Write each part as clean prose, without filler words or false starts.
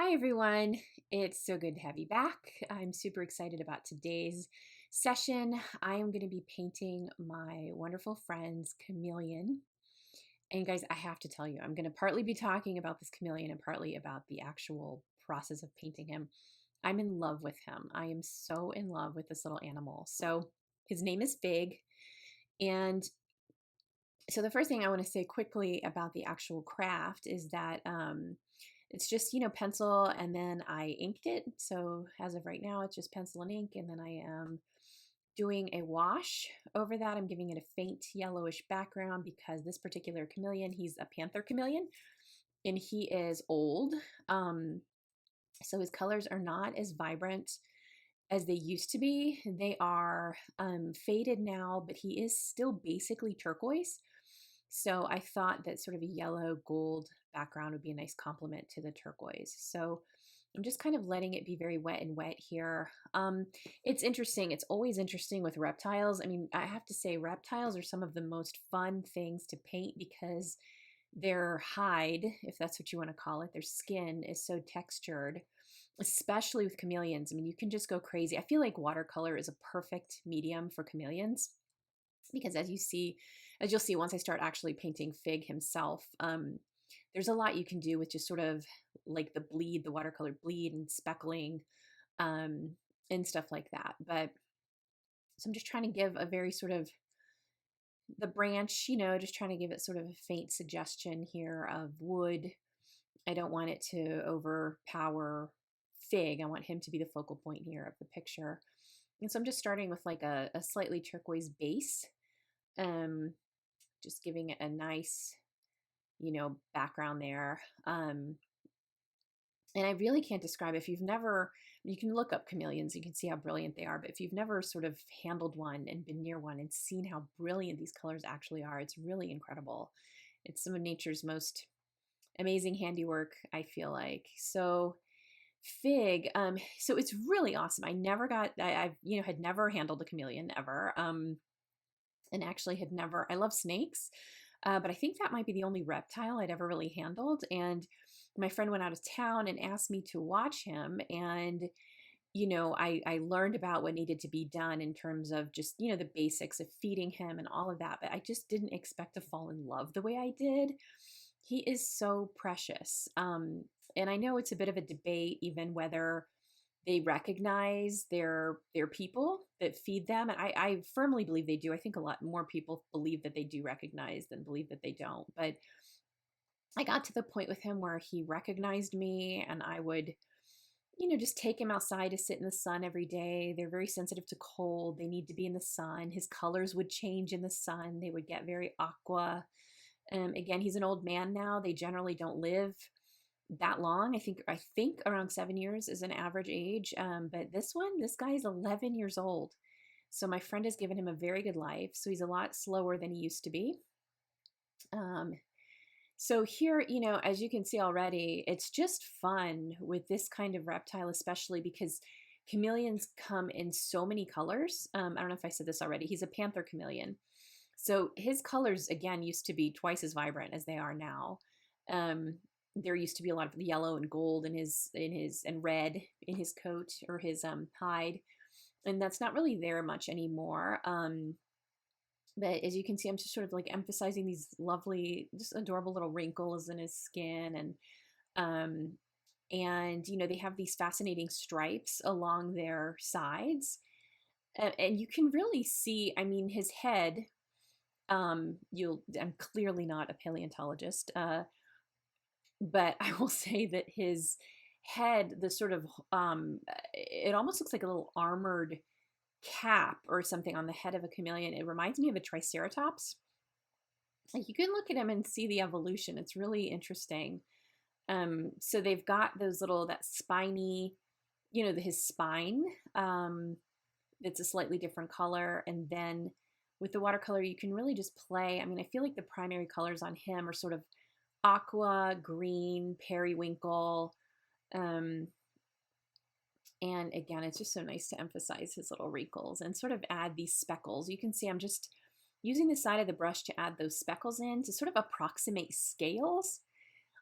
Hi, everyone. It's so good to have you back. I'm super excited about today's session. I am going to be painting my wonderful friend's chameleon. And guys, I have to tell you, I'm going to partly be talking about this chameleon and partly about the actual process of painting him. I'm in love with him. I am so in love with this little animal. So his name is Fig. And so the first thing I want to say quickly about the actual craft is that it's just, pencil, and then I inked it. So as of right now, it's just pencil and ink. And then I am doing a wash over that. I'm giving it a faint yellowish background because this particular chameleon, he's a panther chameleon and he is old. So his colors are not as vibrant as they used to be. They are faded now, but he is still basically turquoise. So I thought that sort of a yellow gold background would be a nice complement to the turquoise. So I'm just kind of letting it be very wet and wet here. It's interesting. It's always interesting with reptiles. I mean, I have to say reptiles are some of the most fun things to paint because their hide, if that's what you want to call it, their skin is so textured, especially with chameleons. I mean, you can just go crazy. I feel like watercolor is a perfect medium for chameleons because as you'll see once I start actually painting Fig himself, there's a lot you can do with just sort of like the watercolor bleed and speckling, and stuff like that. But so I'm just trying to give a very sort of the branch, just trying to give it sort of a faint suggestion here of wood. I don't want it to overpower Fig. I want him to be the focal point here of the picture. And so I'm just starting with like a slightly turquoise base, um, just giving it a nice, background there. And I really can't describe, if you've never, you can look up chameleons, you can see how brilliant they are, but if you've never sort of handled one and been near one and seen how brilliant these colors actually are, it's really incredible. It's some of nature's most amazing handiwork, I feel like. So Fig, so it's really awesome. Had never handled a chameleon ever, and actually had never, I love snakes, but I think that might be the only reptile I'd ever really handled. And my friend went out of town and asked me to watch him. And, I learned about what needed to be done in terms of just, the basics of feeding him and all of that. But I just didn't expect to fall in love the way I did. He is so precious. And I know it's a bit of a debate, even whether they recognize their people that feed them. And I firmly believe they do. I think a lot more people believe that they do recognize than believe that they don't. But I got to the point with him where he recognized me, and I would, just take him outside to sit in the sun every day. They're very sensitive to cold. They need to be in the sun. His colors would change in the sun. They would get very aqua. Again, he's an old man now. They generally don't live that long. I think around 7 years is an average age. But this guy is 11 years old. So my friend has given him a very good life. So he's a lot slower than he used to be. So here, as you can see already, it's just fun with this kind of reptile, especially because chameleons come in so many colors. I don't know if I said this already. He's a panther chameleon. So his colors, again, used to be twice as vibrant as they are now. There used to be a lot of yellow and gold and red in his coat or his hide, and that's not really there much anymore. But as you can see, I'm just sort of like emphasizing these lovely, just adorable little wrinkles in his skin, and they have these fascinating stripes along their sides, and you can really see. I mean, his head. I'm clearly not a paleontologist, but I will say that his head, the sort of, it almost looks like a little armored cap or something on the head of a chameleon. It reminds me of a triceratops. Like, you can look at him and see the evolution. It's really interesting. So they've got that spiny, his spine, it's a slightly different color. And then with the watercolor, you can really just play. I mean, I feel like the primary colors on him are sort of aqua, green, periwinkle. And again, it's just so nice to emphasize his little wrinkles and sort of add these speckles. You can see I'm just using the side of the brush to add those speckles in to sort of approximate scales.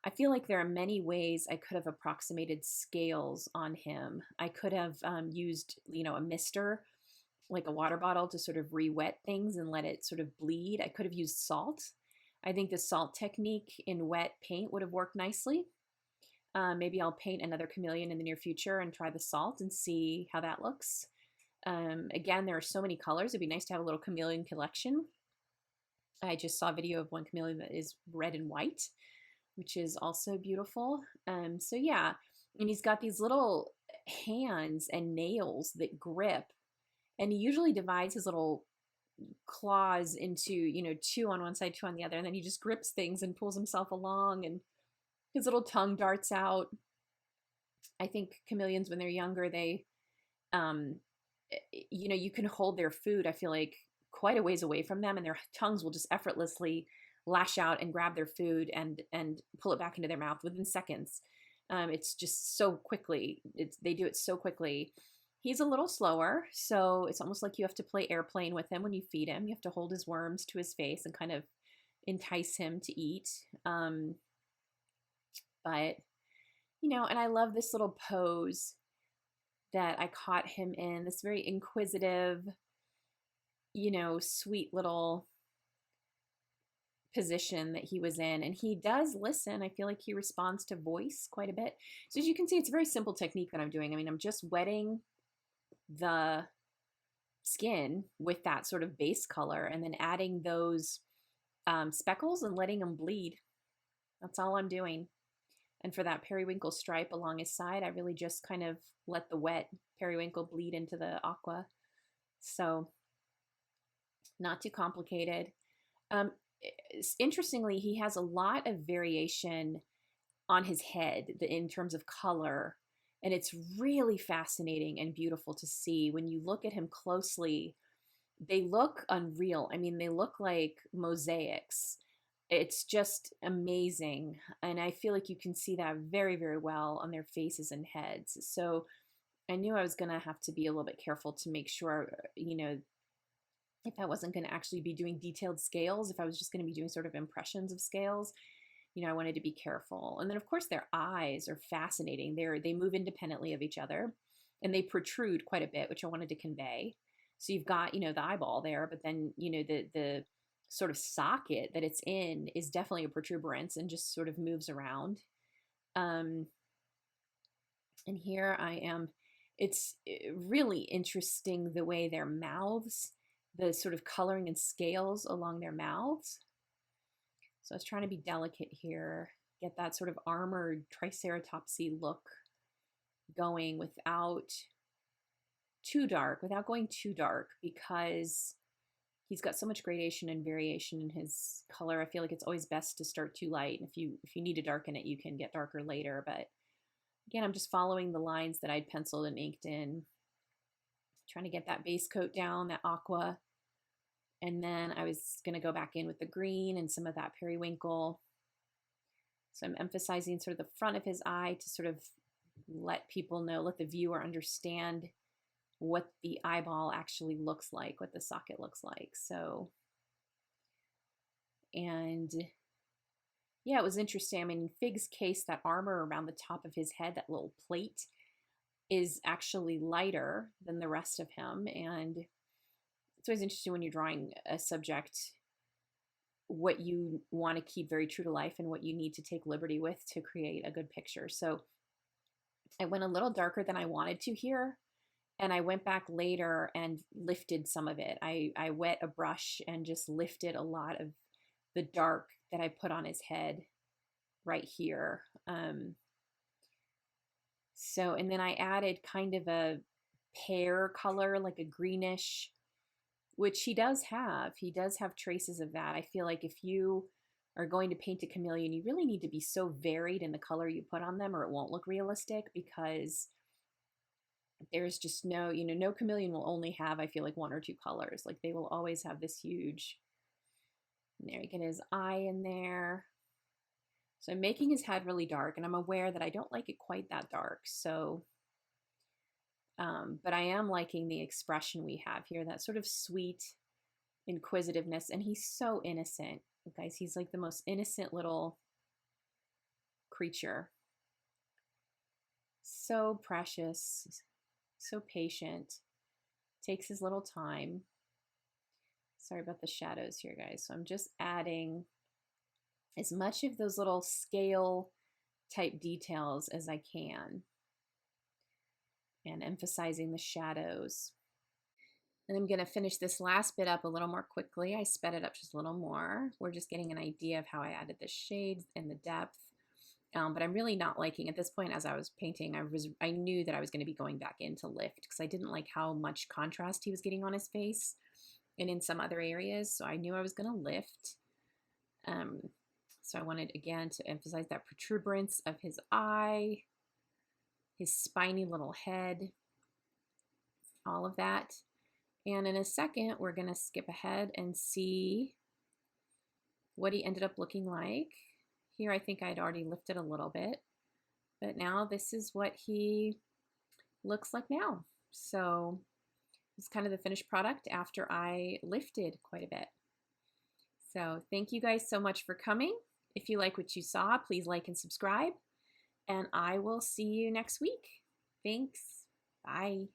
I feel like there are many ways I could have approximated scales on him. I could have used, a mister, like a water bottle, to sort of re-wet things and let it sort of bleed. I could have used salt. I think the salt technique in wet paint would have worked nicely. Maybe I'll paint another chameleon in the near future and try the salt and see how that looks. Again, there are so many colors. It'd be nice to have a little chameleon collection. I just saw a video of one chameleon that is red and white, which is also beautiful. So yeah, and he's got these little hands and nails that grip, and he usually divides his little claws into, two on one side, two on the other, and then he just grips things and pulls himself along, and his little tongue darts out. I think chameleons, when they're younger, they, um, you can hold their food, I feel like, quite a ways away from them, and their tongues will just effortlessly lash out and grab their food and pull it back into their mouth within seconds. It's just so quickly. They do it so quickly. He's a little slower, so it's almost like you have to play airplane with him when you feed him. You have to hold his worms to his face and kind of entice him to eat. But, and I love this little pose that I caught him in, this very inquisitive, sweet little position that he was in. And he does listen. I feel like he responds to voice quite a bit. So as you can see, it's a very simple technique that I'm doing. I mean, I'm just wetting the skin with that sort of base color and then adding those speckles and letting them bleed. That's all I'm doing. And for that periwinkle stripe along his side, I really just kind of let the wet periwinkle bleed into the aqua. So not too complicated. Interestingly, he has a lot of variation on his head in terms of color. And it's really fascinating and beautiful to see. When you look at him closely, they look unreal. I mean, they look like mosaics. It's just amazing. And I feel like you can see that very, very well on their faces and heads. So I knew I was going to have to be a little bit careful to make sure, if I wasn't going to actually be doing detailed scales, if I was just going to be doing sort of impressions of scales, I wanted to be careful. And then of course their eyes are fascinating. They move independently of each other and they protrude quite a bit, which I wanted to convey. So you've got, the eyeball there, but then, the sort of socket that it's in is definitely a protuberance and just sort of moves around. And here I am. It's really interesting the way their mouths, the sort of coloring and scales along their mouths. So I was trying to be delicate here, get that sort of armored triceratopsy look going without going too dark, because he's got so much gradation and variation in his color. I feel like it's always best to start too light. And if you need to darken it, you can get darker later. But again, I'm just following the lines that I'd penciled and inked in, trying to get that base coat down, that aqua. And then I was going to go back in with the green and some of that periwinkle. So I'm emphasizing sort of the front of his eye to sort of let people know, let the viewer understand what the eyeball actually looks like, what the socket looks like. So, and yeah, it was interesting. I mean, in Fig's case, that armor around the top of his head, that little plate, is actually lighter than the rest of him. And it's always interesting when you're drawing a subject, what you want to keep very true to life and what you need to take liberty with to create a good picture. So I went a little darker than I wanted to here. And I went back later and lifted some of it. I wet a brush and just lifted a lot of the dark that I put on his head right here. And then I added kind of a pear color, like a greenish, which he does have. He does have traces of that. I feel like if you are going to paint a chameleon, you really need to be so varied in the color you put on them, or it won't look realistic, because there's just no chameleon will only have, I feel like, one or two colors. Like they will always have this huge, and there you get his eye in there. So I'm making his head really dark, and I'm aware that I don't like it quite that dark. So, but I am liking the expression we have here, that sort of sweet inquisitiveness. And he's so innocent, guys. He's like the most innocent little creature. So precious, so patient, takes his little time. Sorry about the shadows here, guys. So I'm just adding as much of those little scale type details as I can and emphasizing the shadows. And I'm going to finish this last bit up a little more quickly. I sped it up just a little more. We're just getting an idea of how I added the shades and the depth. But I'm really not liking, at this point as I was painting, I knew that I was going to be going back into lift because I didn't like how much contrast he was getting on his face and in some other areas. So I knew I was going to lift. So I wanted, again, to emphasize that protuberance of his eye, his spiny little head, all of that. And in a second, we're going to skip ahead and see what he ended up looking like. Here, I think I'd already lifted a little bit, but now this is what he looks like now. So it's kind of the finished product after I lifted quite a bit. So thank you guys so much for coming. If you like what you saw, please like and subscribe, and I will see you next week. Thanks. Bye.